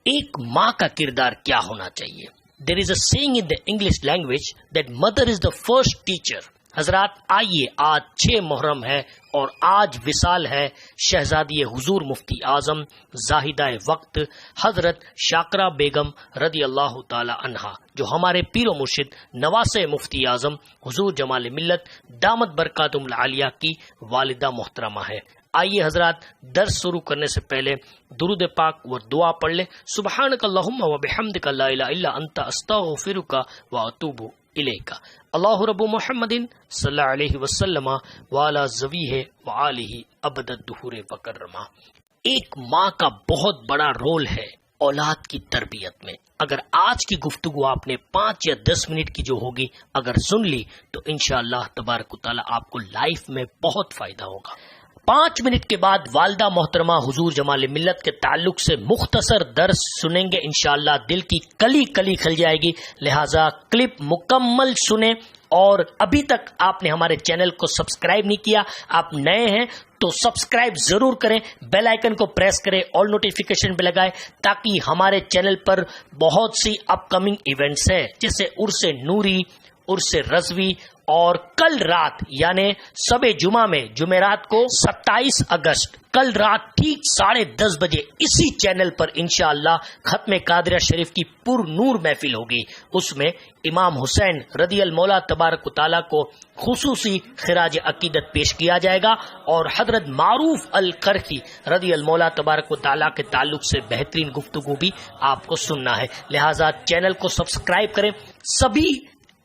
ایک ماں کا کردار کیا ہونا چاہیے؟ There is a saying in the English language that mother is the first teacher. حضرات آئیے، آج 6 محرم ہے اور آج وصال ہے شہزادی حضور مفتی اعظم زاہدہ وقت حضرت شاکرہ بیگم رضی اللہ تعالی عنہا، جو ہمارے پیر و مرشد نواسہ مفتی اعظم حضور جمال ملت دامت برکاتہم العالیہ کی والدہ محترمہ ہے۔ آئیے حضرات، درس شروع کرنے سے پہلے درود پاک و دعا پڑھ لیں۔ سبحانک اللہم و بحمدک لا الہ الا انت استغفرک و اتوب الیک۔ اللہ رب محمد صلی اللہ علیہ وسلم وعلی ذویہ وآلہ ابد الدہور وکرما۔ ایک ماں کا بہت بڑا رول ہے اولاد کی تربیت میں۔ اگر آج کی گفتگو آپ نے 5 یا 10 منٹ کی جو ہوگی اگر سن لی تو انشاءاللہ تبارک و تعالی آپ کو لائف میں بہت فائدہ ہوگا۔ 5 منٹ کے بعد والدہ محترمہ حضور جمال ملت کے تعلق سے مختصر درس سنیں گے، انشاءاللہ دل کی کلی کلی کھل جائے گی، لہٰذا کلپ مکمل سنیں۔ اور ابھی تک آپ نے ہمارے چینل کو سبسکرائب نہیں کیا، آپ نئے ہیں تو سبسکرائب ضرور کریں، بیل آئیکن کو پریس کریں، آل نوٹیفیکیشن پہ لگائیں تاکہ ہمارے چینل پر بہت سی اپ کمنگ ایونٹس ہیں جیسے عرس نوری، عرس رضوی، اور کل رات یعنی شب جمعہ میں جمعرات کو 27 اگست کل رات ٹھیک 10:30 بجے اسی چینل پر انشاءاللہ ختم قادریہ شریف کی پر نور محفل ہوگی۔ اس میں امام حسین رضی المولا تبارک و تعالیٰ کو خصوصی خراج عقیدت پیش کیا جائے گا اور حضرت معروف القرخی رضی المولا تبارک و تعالیٰ کے تعلق سے بہترین گفتگو بھی آپ کو سننا ہے، لہٰذا چینل کو سبسکرائب کریں۔ سبھی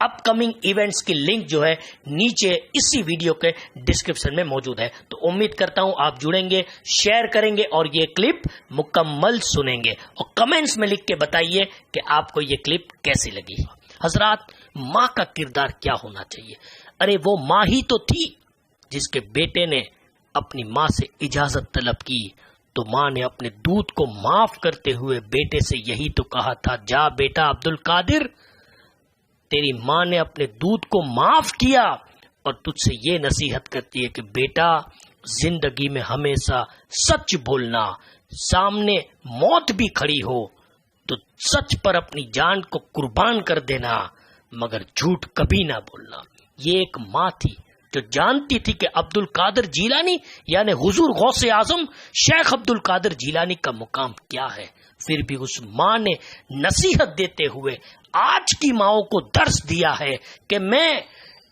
اپ کمنگ ایونٹس کی لنک جو ہے نیچے اسی ویڈیو کے ڈسکرپشن میں موجود ہے، تو امید کرتا ہوں آپ جڑیں گے، شیئر کریں گے اور یہ کلپ مکمل سنیں گے، اور کمنٹس میں لکھ کے بتائیے کہ آپ کو یہ کلپ کیسی لگی۔ حضرات، ماں کا کردار کیا ہونا چاہیے؟ ارے وہ ماں ہی تو تھی جس کے بیٹے نے اپنی ماں سے اجازت طلب کی تو ماں نے اپنے دودھ کو معاف کرتے ہوئے بیٹے سے یہی تو کہا تھا، جا بیٹا عبد القادر، تیری ماں نے اپنے دودھ کو معاف کیا اور تجھ سے یہ نصیحت کرتی ہے کہ بیٹا زندگی میں ہمیشہ سچ بولنا، سامنے موت بھی کھڑی ہو تو سچ پر اپنی جان کو قربان کر دینا مگر جھوٹ کبھی نہ بولنا۔ یہ ایک ماں تھی جو جانتی تھی کہ عبد القادر جیلانی یعنی حضور غوث اعظم شیخ عبد القادر جیلانی کا مقام کیا ہے، پھر بھی اس ماں نے نصیحت دیتے ہوئے آج کی ماؤں کو درس دیا ہے کہ میں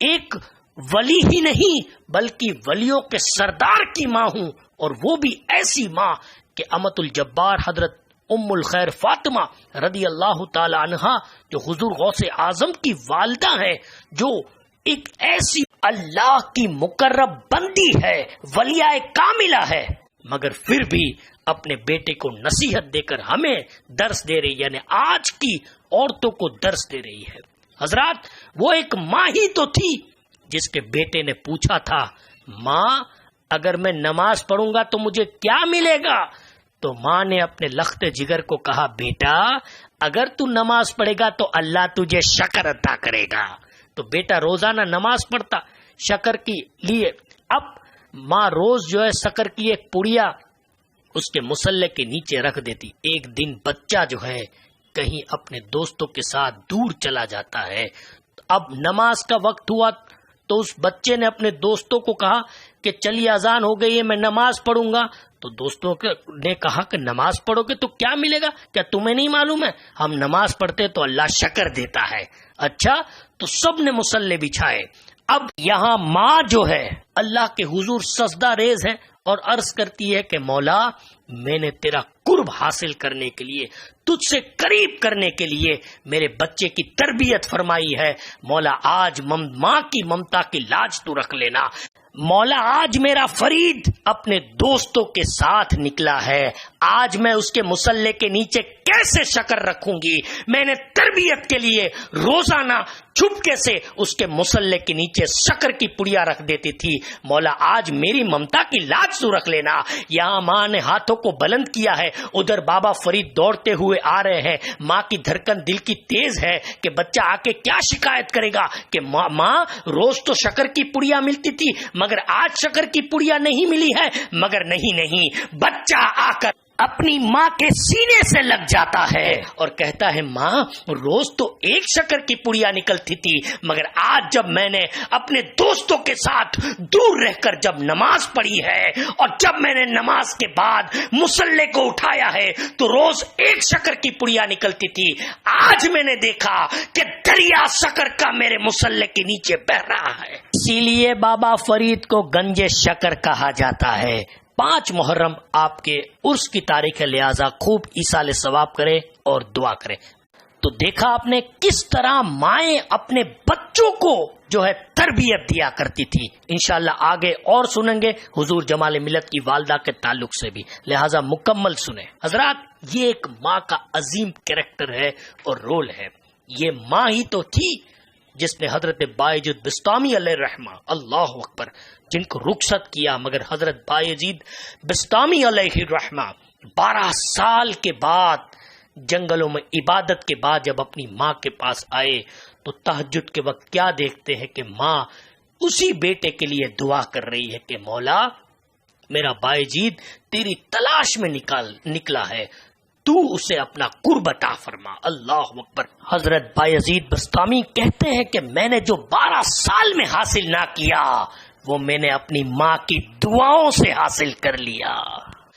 ایک ولی ہی نہیں بلکہ ولیوں کے سردار کی ماں ہوں، اور وہ بھی ایسی ماں کہ امت الجبار حضرت ام الخیر فاطمہ رضی اللہ تعالی عنہا جو حضور غوث اعظم کی والدہ ہے، جو ایک ایسی اللہ کی مقرب بندی ہے، ولیہ کاملہ ہے، مگر پھر بھی اپنے بیٹے کو نصیحت دے کر ہمیں درس دے رہی، یعنی آج کی عورتوں کو درس دے رہی ہے۔ حضرات، وہ ایک ماں ہی تو تھی جس کے بیٹے نے پوچھا تھا، ماں اگر میں نماز پڑھوں گا تو مجھے کیا ملے گا؟ تو ماں نے اپنے لخت جگر کو کہا، بیٹا اگر تو نماز پڑھے گا تو اللہ تجھے شکر عطا کرے گا۔ تو بیٹا روزانہ نماز پڑھتا شکر کے لیے۔ اب ماں روز جو ہے شکر کی ایک پڑیا اس کے مصلے کے نیچے رکھ دیتی۔ ایک دن بچہ جو ہے کہیں اپنے دوستوں کے ساتھ دور چلا جاتا ہے، اب نماز کا وقت ہوا تو اس بچے نے اپنے دوستوں کو کہا کہ چلیے اذان ہو گئی ہے، میں نماز پڑھوں گا۔ تو دوستوں نے کہا کہ نماز پڑھو گے تو کیا ملے گا؟ کیا تمہیں نہیں معلوم ہے ہم نماز پڑھتے تو اللہ شکر دیتا ہے؟ اچھا، تو سب نے مصلے بچھائے۔ اب یہاں ماں جو ہے اللہ کے حضور سجدہ ریز ہے اور عرض کرتی ہے کہ مولا میں نے تیرا قرب حاصل کرنے کے لیے، تجھ سے قریب کرنے کے لیے میرے بچے کی تربیت فرمائی ہے، مولا آج ماں کی ممتا کی لاج تو رکھ لینا۔ مولا آج میرا فرید اپنے دوستوں کے ساتھ نکلا ہے، آج میں اس کے مصلے کے نیچے کیسے شکر رکھوں گی؟ میں نے تربیت کے لیے روزانہ چھپکے سے اس کے مصلے کے نیچے شکر کی پڑیا رکھ دیتی تھی، مولا آج میری ممتا کی لاج تو رکھ لینا۔ یہاں ماں نے ہاتھوں کو بلند کیا ہے، ادھر بابا فرید دوڑتے ہوئے آ رہے ہیں، ماں کی دھڑکن دل کی تیز ہے کہ بچہ آ کے کیا شکایت کرے گا کہ ماں روز تو شکر کی پڑیا ملتی تھی مگر آج شکر کی پڑیا نہیں ملی ہے، مگر نہیں بچہ آ کر اپنی ماں کے سینے سے لگ جاتا ہے اور کہتا ہے ماں روز تو ایک شکر کی پڑیا نکلتی تھی، مگر آج جب میں نے اپنے دوستوں کے ساتھ دور رہ کر جب نماز پڑھی ہے اور جب میں نے نماز کے بعد مصلے کو اٹھایا ہے تو روز ایک شکر کی پڑیا نکلتی تھی، آج میں نے دیکھا کہ دریا شکر کا میرے مصلے کے نیچے بہ رہا ہے۔ اسی لیے بابا فرید کو گنج شکر کہا جاتا ہے۔ 5 محرم آپ کے عرس کی تاریخ ہے، لہذا خوب ایصال ثواب کرے اور دعا کرے۔ تو دیکھا آپ نے کس طرح مائیں اپنے بچوں کو جو ہے تربیت دیا کرتی تھی۔ انشاءاللہ آگے اور سنیں گے حضور جمال ملت کی والدہ کے تعلق سے بھی، لہذا مکمل سنیں۔ حضرات یہ ایک ماں کا عظیم کریکٹر ہے اور رول ہے۔ یہ ماں ہی تو تھی جس نے حضرت بایزید بسطامی علیہ الرحمہ، اللہ اکبر، جن کو رخصت کیا، مگر حضرت بایزید بسطامی علیہ الرحمہ 12 سال کے بعد جنگلوں میں عبادت کے بعد جب اپنی ماں کے پاس آئے تو تہجد کے وقت کیا دیکھتے ہیں کہ ماں اسی بیٹے کے لیے دعا کر رہی ہے کہ مولا میرا بایزید تیری تلاش میں نکلا ہے، تو اسے اپنا قرب عطا فرما۔ اللہ اکبر۔ حضرت بایزید بسطامی کہتے ہیں کہ میں نے جو 12 سال میں حاصل نہ کیا وہ میں نے اپنی ماں کی دعاؤں سے حاصل کر لیا۔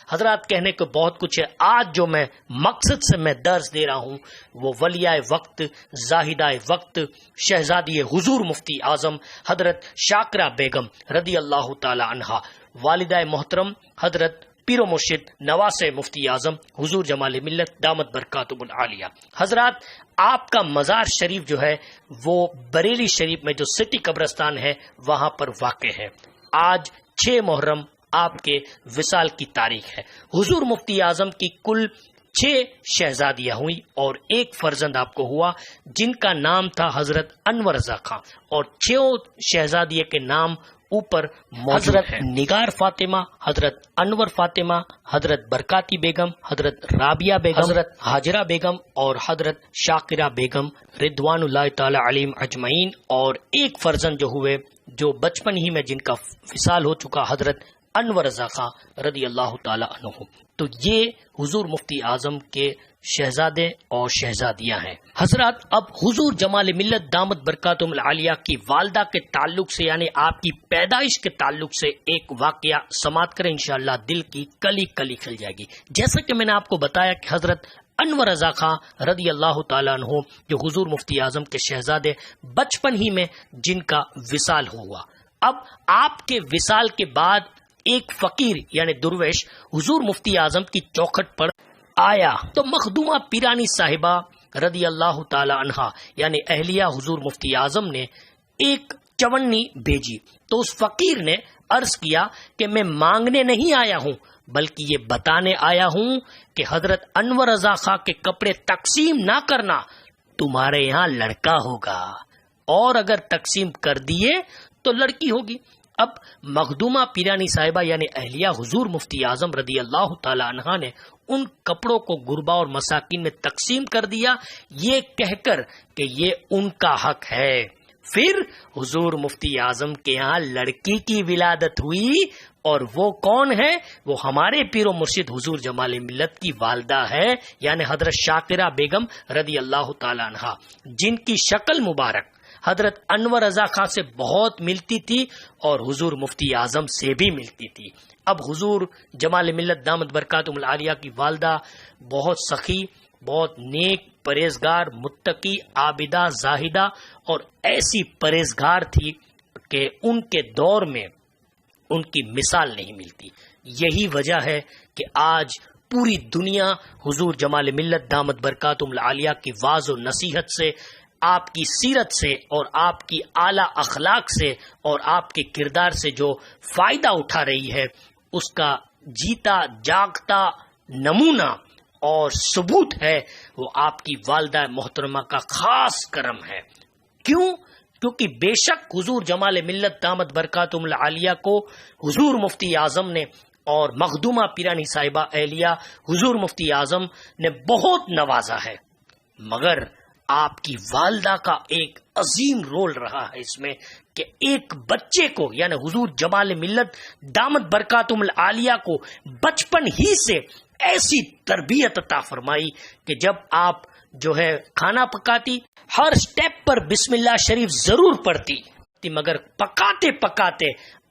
حضرات کہنے کو بہت کچھ ہے، آج جو میں مقصد سے میں درس دے رہا ہوں وہ ولیہ وقت، زاہدہ وقت، شہزادی حضور مفتی اعظم حضرت شاکرہ بیگم رضی اللہ تعالی عنہا، والدہ محترم حضرت پیر و مرشد نواس مفتی اعظم حضور جمال ملت دامت برکاتہم العالیہ۔ حضرات آپ کا مزار شریف جو ہے وہ بریلی شریف میں جو سٹی قبرستان ہے وہاں پر واقع ہے۔ آج 6 محرم آپ کے وصال کی تاریخ ہے۔ حضور مفتی اعظم کی کل 6 شہزادیاں ہوئی اور ایک فرزند آپ کو ہوا جن کا نام تھا حضرت انور رضا خان، اور 6 شہزادیے کے نام اوپر حضرت نگار فاطمہ، حضرت انور فاطمہ، حضرت برکاتی بیگم، حضرت رابعہ بیگم، حضرت حاجرہ بیگم اور حضرت شاکرہ بیگم رضوان اللہ تعالی علیہم اجمعین، اور ایک فرزند جو ہوئے جو بچپن ہی میں جن کا وصال ہو چکا حضرت انور رضا خان رضی اللہ تعالی عنہ۔ تو یہ حضور مفتی اعظم کے شہزادے اور شہزادیاں ہیں۔ حضرات اب حضور جمال ملت دامت برکاتہم العالیہ کی والدہ کے تعلق سے یعنی آپ کی پیدائش کے تعلق سے ایک واقعہ سماعت کریں، انشاءاللہ دل کی کلی کلی کھل جائے گی۔ جیسا کہ میں نے آپ کو بتایا کہ حضرت انور رضا خان رضی اللہ تعالیٰ عنہ جو حضور مفتی اعظم کے شہزادے بچپن ہی میں جن کا وصال ہوا، اب آپ کے وصال کے بعد ایک فقیر یعنی درویش حضور مفتی اعظم کی چوکھٹ پر آیا تو مخدومہ پیرانی صاحبہ رضی اللہ تعالی عنہا یعنی اہلیہ حضور مفتی اعظم نے ایک چونی بھیجی، تو اس فقیر نے عرض کیا کہ میں مانگنے نہیں آیا ہوں بلکہ یہ بتانے آیا ہوں کہ حضرت انور رضا خان کے کپڑے تقسیم نہ کرنا، تمہارے یہاں لڑکا ہوگا، اور اگر تقسیم کر دیے تو لڑکی ہوگی۔ اب مخدومہ پیرانی صاحبہ یعنی اہلیہ حضور مفتی اعظم رضی اللہ تعالی عنہا نے ان کپڑوں کو غربا اور مساکین میں تقسیم کر دیا، یہ کہہ کر کہ یہ ان کا حق ہے۔ پھر حضور مفتی اعظم کے یہاں لڑکی کی ولادت ہوئی، اور وہ کون ہے؟ وہ ہمارے پیر و مرشد حضور جمال ملت کی والدہ ہے یعنی حضرت شاکرہ بیگم رضی اللہ تعالی عنہا، جن کی شکل مبارک حضرت انور رضا خان سے بہت ملتی تھی اور حضور مفتی اعظم سے بھی ملتی تھی۔ اب حضور جمال ملت دامت برکاتہم العالیہ کی والدہ بہت سخی، بہت نیک، پرہیزگار، متقی، عابدہ، زاہدہ اور ایسی پرہیزگار تھی کہ ان کے دور میں ان کی مثال نہیں ملتی۔ یہی وجہ ہے کہ آج پوری دنیا حضور جمال ملت دامت برکاتہم العالیہ کی واعظ و نصیحت سے، آپ کی سیرت سے اور آپ کی اعلیٰ اخلاق سے اور آپ کے کردار سے جو فائدہ اٹھا رہی ہے، اس کا جیتا جاگتا نمونہ اور ثبوت ہے وہ آپ کی والدہ محترمہ کا خاص کرم ہے۔ کیوں؟ کیونکہ بے شک حضور جمال ملت دامت برکاتہم العالیہ کو حضور مفتی اعظم نے اور مخدومہ پیرانی صاحبہ اہلیہ حضور مفتی اعظم نے بہت نوازا ہے، مگر آپ کی والدہ کا ایک عظیم رول رہا ہے اس میں کہ ایک بچے کو یعنی حضور جمال ملت دامت برکاتہم العالیہ کو بچپن ہی سے ایسی تربیت عطا فرمائی کہ جب آپ جو ہے کھانا پکاتی ہر سٹیپ پر بسم اللہ شریف ضرور پڑھتی، مگر پکاتے پکاتے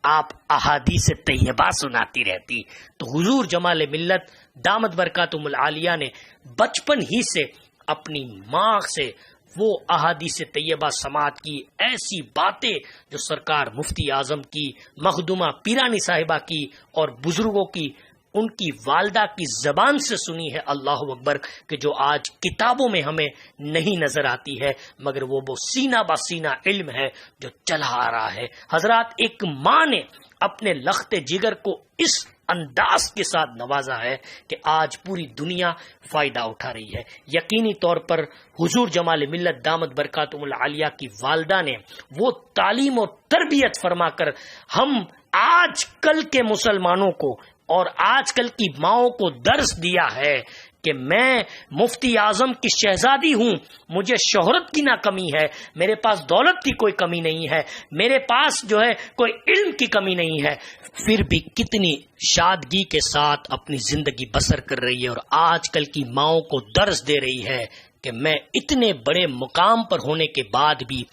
آپ احادیث طیبہ سناتی رہتی۔ تو حضور جمال ملت دامت برکاتہم العالیہ نے بچپن ہی سے اپنی ماں سے وہ احادیث طیبہ سماعت کی، ایسی باتیں جو سرکار مفتی اعظم کی، مخدومہ پیرانی صاحبہ کی اور بزرگوں کی، ان کی والدہ کی زبان سے سنی ہے، اللہ اکبر، کہ جو آج کتابوں میں ہمیں نہیں نظر آتی ہے، مگر وہ سینہ بہ سینہ علم ہے جو چلا آ رہا ہے۔ حضرات، ایک ماں نے اپنے لخت جگر کو اس انداز کے ساتھ نوازا ہے کہ آج پوری دنیا فائدہ اٹھا رہی ہے۔ یقینی طور پر حضور جمال ملت دامت برکاتہم العالیہ کی والدہ نے وہ تعلیم اور تربیت فرما کر ہم آج کل کے مسلمانوں کو اور آج کل کی ماؤں کو درس دیا ہے کہ میں مفتی اعظم کی شہزادی ہوں، مجھے شہرت کی نہ کمی ہے، میرے پاس دولت کی کوئی کمی نہیں ہے، میرے پاس جو ہے کوئی علم کی کمی نہیں ہے، پھر بھی کتنی شادگی کے ساتھ اپنی زندگی بسر کر رہی ہے اور آج کل کی ماؤں کو درس دے رہی ہے کہ میں اتنے بڑے مقام پر ہونے کے بعد بھی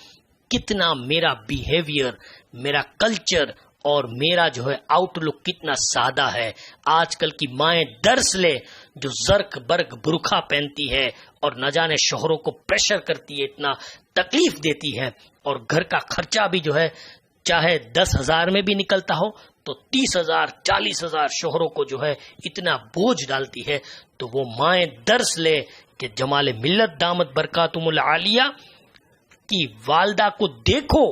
کتنا میرا بیہیویئر، میرا کلچر اور میرا جو ہے آؤٹ لک کتنا سادہ ہے۔ آج کل کی مائیں درس لے جو زرق برق برقع پہنتی ہے اور نہ جانے شوہروں کو پریشر کرتی ہے، اتنا تکلیف دیتی ہے، اور گھر کا خرچہ بھی جو ہے چاہے 10,000 میں بھی نکلتا ہو تو 30,000 40,000 شوہروں کو جو ہے اتنا بوجھ ڈالتی ہے۔ تو وہ مائیں درس لے کہ جمال ملت دامت برکاتہم العالیہ کی والدہ کو دیکھو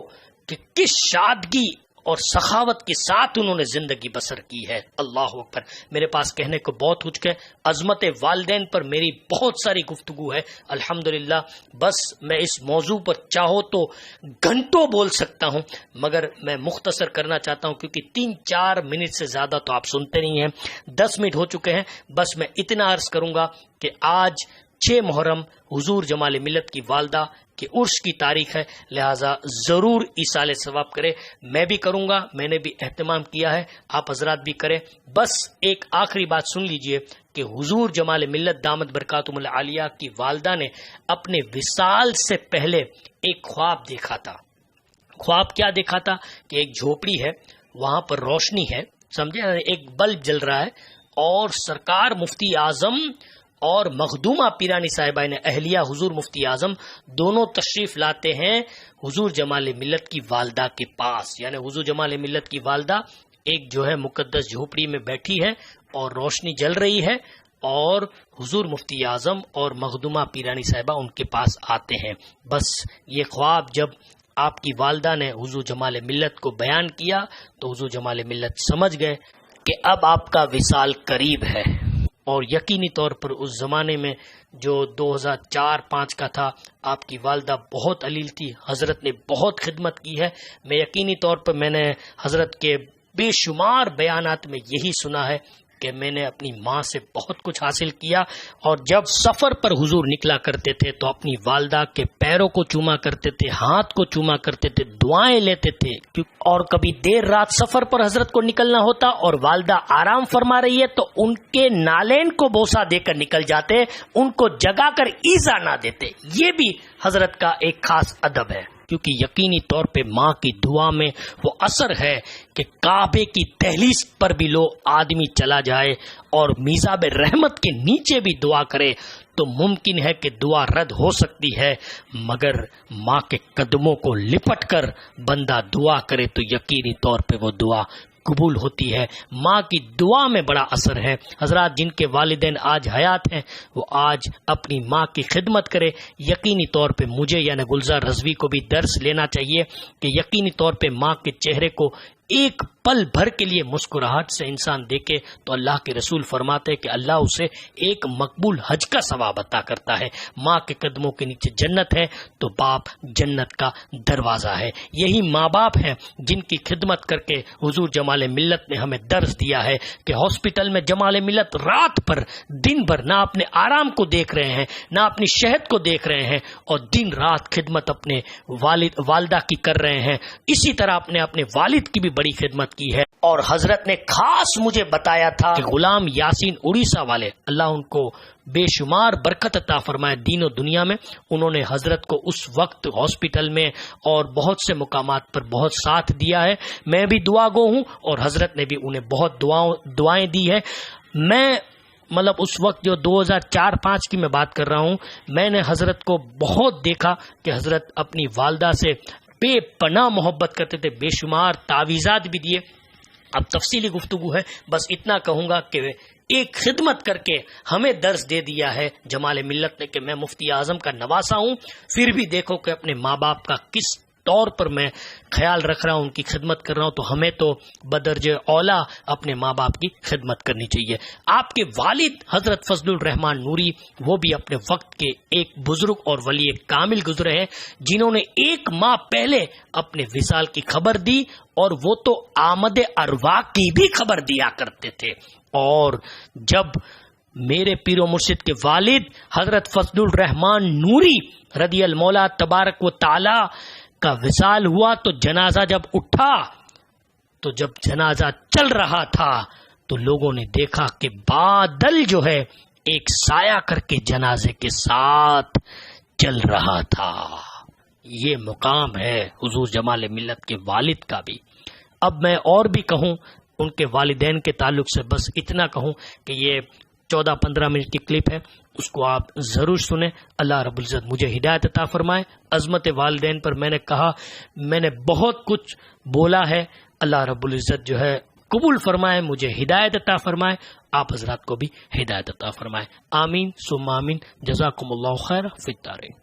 کہ کس شادگی اور سخاوت کے ساتھ انہوں نے زندگی بسر کی ہے۔ اللہ اکبر۔ میرے پاس کہنے کو بہت کچھ ہے، عظمت والدین پر میری بہت ساری گفتگو ہے الحمدللہ، بس میں اس موضوع پر چاہو تو گھنٹوں بول سکتا ہوں، مگر میں مختصر کرنا چاہتا ہوں کیونکہ 3-4 منٹ سے زیادہ تو آپ سنتے نہیں ہیں، 10 منٹ ہو چکے ہیں۔ بس میں اتنا عرض کروں گا کہ آج 6 محرم حضور جمال ملت کی والدہ کہ عرس کی تاریخ ہے، لہٰذا ضرور ایصال ثواب کرے۔ میں بھی کروں گا، میں نے بھی اہتمام کیا ہے، آپ حضرات بھی کریں۔ بس ایک آخری بات سن لیجئے کہ حضور جمال ملت دامت برکاتہم العالیہ کی والدہ نے اپنے وصال سے پہلے ایک خواب دیکھا تھا۔ خواب کیا دیکھا تھا کہ ایک جھوپڑی ہے، وہاں پر روشنی ہے، سمجھے، ایک بلب جل رہا ہے، اور سرکار مفتی اعظم اور مخدومہ پیرانی صاحبہ نے اہلیہ حضور مفتی اعظم دونوں تشریف لاتے ہیں حضور جمال ملت کی والدہ کے پاس، یعنی حضور جمال ملت کی والدہ ایک جو ہے مقدس جھوپڑی میں بیٹھی ہے اور روشنی جل رہی ہے، اور حضور مفتی اعظم اور مخدومہ پیرانی صاحبہ ان کے پاس آتے ہیں۔ بس یہ خواب جب آپ کی والدہ نے حضور جمال ملت کو بیان کیا تو حضور جمال ملت سمجھ گئے کہ اب آپ کا وصال قریب ہے، اور یقینی طور پر اس زمانے میں جو 2004-5 کا تھا، آپ کی والدہ بہت علیل تھی، حضرت نے بہت خدمت کی ہے۔ میں یقینی طور پر میں نے حضرت کے بے شمار بیانات میں یہی سنا ہے کہ میں نے اپنی ماں سے بہت کچھ حاصل کیا، اور جب سفر پر حضور نکلا کرتے تھے تو اپنی والدہ کے پیروں کو چوما کرتے تھے، ہاتھ کو چوما کرتے تھے، دعائیں لیتے تھے، اور کبھی دیر رات سفر پر حضرت کو نکلنا ہوتا اور والدہ آرام فرما رہی ہے تو ان کے نالین کو بوسہ دے کر نکل جاتے، ان کو جگا کر ایذا نہ دیتے۔ یہ بھی حضرت کا ایک خاص ادب ہے، کیونکہ یقینی طور پہ ماں کی دعا میں وہ اثر ہے کہ کعبے کی دہلیز پر بھی لو آدمی چلا جائے اور میزاب رحمت کے نیچے بھی دعا کرے تو ممکن ہے کہ دعا رد ہو سکتی ہے، مگر ماں کے قدموں کو لپٹ کر بندہ دعا کرے تو یقینی طور پہ وہ دعا قبول ہوتی ہے۔ ماں کی دعا میں بڑا اثر ہے۔ حضرات، جن کے والدین آج حیات ہیں وہ آج اپنی ماں کی خدمت کرے۔ یقینی طور پہ مجھے یعنی گلزار رضوی کو بھی درس لینا چاہیے کہ یقینی طور پہ ماں کے چہرے کو ایک پل بھر کے لیے مسکراہٹ سے انسان دیکھے تو اللہ کے رسول فرماتے کہ اللہ اسے ایک مقبول حج کا ثواب عطا کرتا ہے۔ ماں کے قدموں کے نیچے جنت ہے تو باپ جنت کا دروازہ ہے۔ یہی ماں باپ ہیں جن کی خدمت کر کے حضور جمال ملت نے ہمیں درس دیا ہے کہ ہاسپٹل میں جمال ملت رات پر دن بھر نہ اپنے آرام کو دیکھ رہے ہیں، نہ اپنی صحت کو دیکھ رہے ہیں، اور دن رات خدمت اپنے والدہ کی کر رہے ہیں۔ اسی طرح اپنے والد کی بھی بڑی خدمت کی ہے، اور حضرت نے خاص مجھے بتایا تھا کہ غلام یاسین اڑیسہ والے، اللہ ان کو بے شمار برکت عطا فرمائے دین و دنیا میں، انہوں نے حضرت کو اس وقت ہاسپٹل میں اور بہت سے مقامات پر بہت ساتھ دیا ہے. میں بھی دعا گو ہوں اور حضرت نے بھی انہیں بہت دعائیں دی ہے. میں اس وقت جو 2004-05 کی میں بات کر رہا ہوں، میں نے حضرت کو بہت دیکھا کہ حضرت اپنی والدہ سے بے پناہ محبت کرتے تھے، بے شمار تعویذات بھی دیے. اب تفصیلی گفتگو ہے، بس اتنا کہوں گا کہ ایک خدمت کر کے ہمیں درس دے دیا ہے جمال ملت نے کہ میں مفتی اعظم کا نواسا ہوں، پھر بھی دیکھو کہ اپنے ماں باپ کا کس طور پر میں خیال رکھ رہا ہوں، ان کی خدمت کر رہا ہوں. تو ہمیں تو بدرجہ اولا اپنے ماں باپ کی خدمت کرنی چاہیے. آپ کے والد حضرت فضل الرحمان نوری، وہ بھی اپنے وقت کے ایک بزرگ اور ولی کامل گزرے ہیں، جنہوں نے 1 ماہ پہلے اپنے وصال کی خبر دی، اور وہ تو آمد ارواح کی بھی خبر دیا کرتے تھے. اور جب میرے پیر و مرشد کے والد حضرت فضل الرحمان نوری رضی المولا تبارک و تعالی کا وصال ہوا، تو جنازہ جب اٹھا، تو جب جنازہ چل رہا تھا تو لوگوں نے دیکھا کہ بادل جو ہے ایک سایہ کر کے جنازے کے ساتھ چل رہا تھا. یہ مقام ہے حضور جمال ملت کے والد کا بھی. اب میں اور بھی کہوں ان کے والدین کے تعلق سے، بس اتنا کہوں کہ یہ 14-15 منٹ کی کلپ ہے، اس کو آپ ضرور سنیں. اللہ رب العزت مجھے ہدایت عطا فرمائے. عظمت والدین پر میں نے کہا، میں نے بہت کچھ بولا ہے، اللہ رب العزت جو ہے قبول فرمائے، مجھے ہدایت عطا فرمائے، آپ حضرات کو بھی ہدایت عطا فرمائے. آمین ثم آمین. جزاکم اللہ خیر فی الدارین.